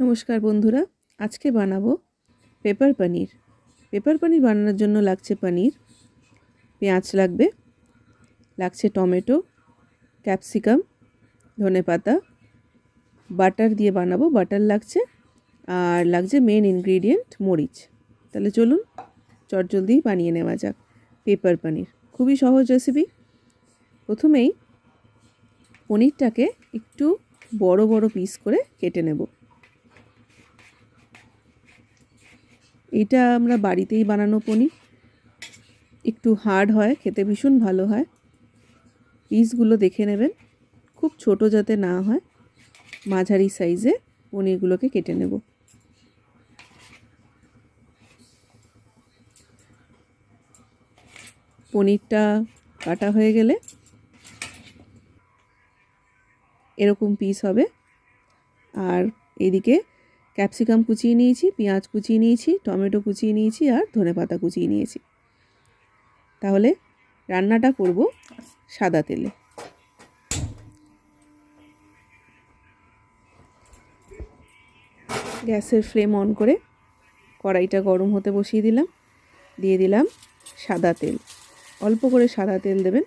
নমস্কার বন্ধুরা, আজকে বানাবো পেপার পনির। পেপার পনির বানানোর জন্য লাগছে পনির, পেঁয়াজ লাগছে টমেটো, ক্যাপসিকাম, ধনেপাতা, বাটার দিয়ে বানাবো, বাটার লাগছে, আর লাগছে মেন ইনগ্রিডিয়েন্ট মরিচ। তাহলে চলুন চটজলদি বানিয়ে নেওয়া যাক পেপার পনির। খুবই সহজ রেসিপি। প্রথমেই পনিরটাকে একটু বড় বড় পিস করে কেটে নেব। এটা আমরা বাড়িতেই বানানো পনির, একটু হার্ড হয়, খেতে ভীষণ ভালো হয়। পিসগুলো দেখে নেবেন, খুব ছোট যাতে না হয়, মাঝারি সাইজে পনিরগুলোকে কেটে নেব। পনিরটা কাটা হয়ে গেলে এরকম পিস হবে। আর এদিকে ক্যাপসিকাম কুচিয়ে নিয়েছি, পেঁয়াজ কুচিয়ে নিয়েছি, টমেটো কুচিয়ে নিয়েছি, আর ধনেপাতা কুচিয়ে নিয়েছি। তাহলে রান্নাটা করব সাদা তেলে। গ্যাসের ফ্লেম অন করে কড়াইটা গরম হতে বসিয়ে দিলাম। দিয়ে দিলাম সাদা তেল, অল্প করে সাদা তেল দেবেন।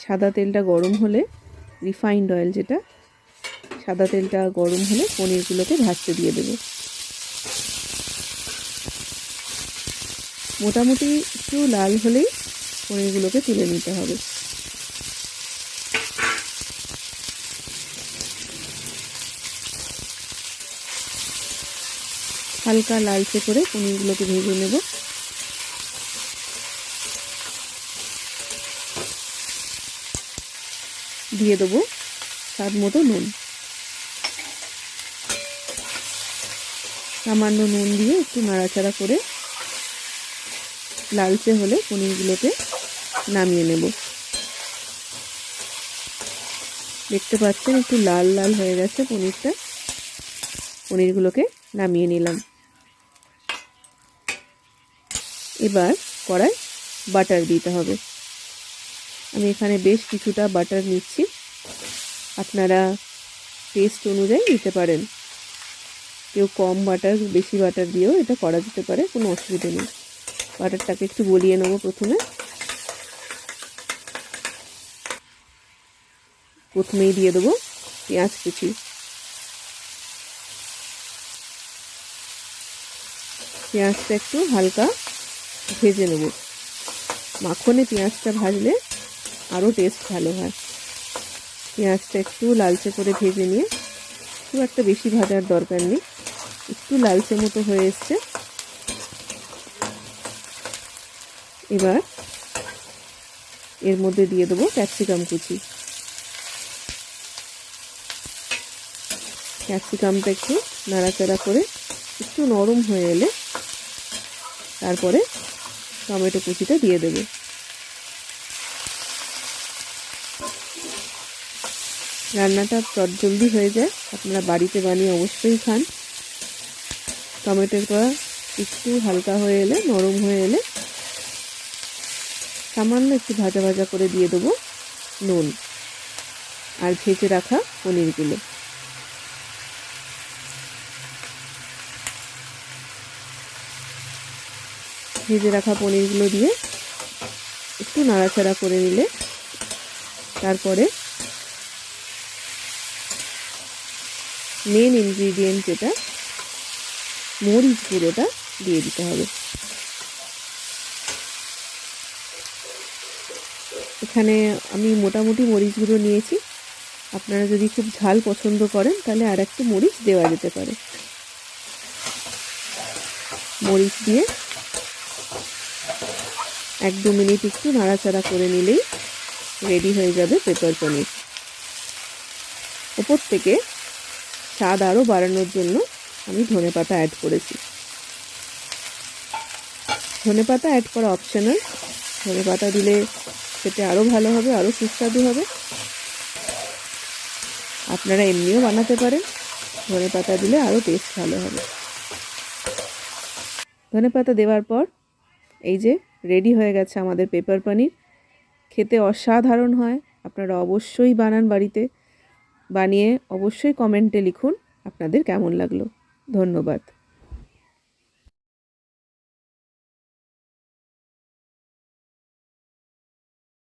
সাদা তেলটা গরম হলে, রিফাইন্ড অয়েল যেটা, সাদা তেলটা গরম হলে পনিরগুলোকে ভাজতে দিয়ে দেব। মোটামুটি একটু লাল হলেই পনিরগুলোকে তুলে নিতে হবে। হালকা লালচে করে পনিরগুলোকে ভেজে নেব। দিয়ে দেবো স্বাদ মতো নুন। সামান্য নুন দিয়ে একটু নাড়াচাড়া করে লালচে হলে পনিরগুলোকে নামিয়ে নেব। দেখতে পাচ্ছেন একটু লাল লাল হয়ে গেছে পনিরটা। পনিরগুলোকে নামিয়ে নিলাম। এবার কড়াই বাটার দিতে হবে। আমি এখানে বেশ কিছুটা বাটার নিচ্ছি, আপনারা টেস্ট অনুযায়ী নিতে পারেন। কেউ কম বাটার, বেশি বাটার দিয়েও এটা করা যেতে পারে, কোনো অসুবিধা নেই। বাটারটাকে একটু গলিয়ে নেব। প্রথমেই দিয়ে দেবো পেঁয়াজ কুচি। পেঁয়াজটা একটু হালকা ভেজে নেব। মাখনে পেঁয়াজটা ভাজলে আরও টেস্ট ভালো হয়। পেঁয়াজটা একটু লালচে করে ভেজে নিয়ে, খুব একটা বেশি ভাজার দরকার নেই, একটু লালচে মতো হয়ে এসছে। এবার এর মধ্যে দিয়ে দেবো ক্যাপসিকাম কুচি। ক্যাপসিকামটা একটু নাড়াচাড়া করে একটু নরম হয়ে এলে তারপরে টমেটো কুচিটা দিয়ে দেব। রান্নাটা চটজলদি হয়ে যায়, আপনারা বাড়িতে বানিয়ে অবশ্যই খান। টমেটোটা একটু হালকা হয়ে এলে, নরম হয়ে এলে সামান্য একটু ভাজা ভাজা করে দিয়ে দেবো নুন আর ভেজে রাখা পনিরগুলো। ভেজে রাখা পনিরগুলো দিয়ে একটু নাড়াচাড়া করে নিলে তারপরে মেন ইনগ্রিডিয়েন্ট যেটা মরিচ গুঁড়োটা দিয়ে দিতে হবে। এখানে আমি মোটামুটি মরিচ গুঁড়ো নিয়েছি, আপনারা যদি খুব ঝাল পছন্দ করেন তাহলে আর একটু মরিচ দেওয়া যেতে পারে। মরিচ দিয়ে 1-2 মিনিট একটু নাড়াচাড়া করে নিলেই রেডি হয়ে যাবে পেপার পনির। ওপর থেকে স্বাদ আরও বাড়ানোর জন্য আমি ধনেপাতা অ্যাড করেছি। ধনেপাতা অ্যাড করা অপশনাল, ধনেপাতা দিলে খেতে আরও ভালো হবে, আরও সুস্বাদু হবে। আপনারা এমনিও বানাতে পারেন, ধনেপাতা দিলে আরও টেস্ট ভালো হবে। ধনেপাতা দেওয়ার পর এই যে রেডি হয়ে গেছে আমাদের পেপার পনির। খেতে অসাধারণ হয়। আপনারা অবশ্যই বানান বাড়িতে, বানিয়ে অবশ্যই কমেন্টে লিখুন আপনাদের কেমন লাগলো? ধন্যবাদ।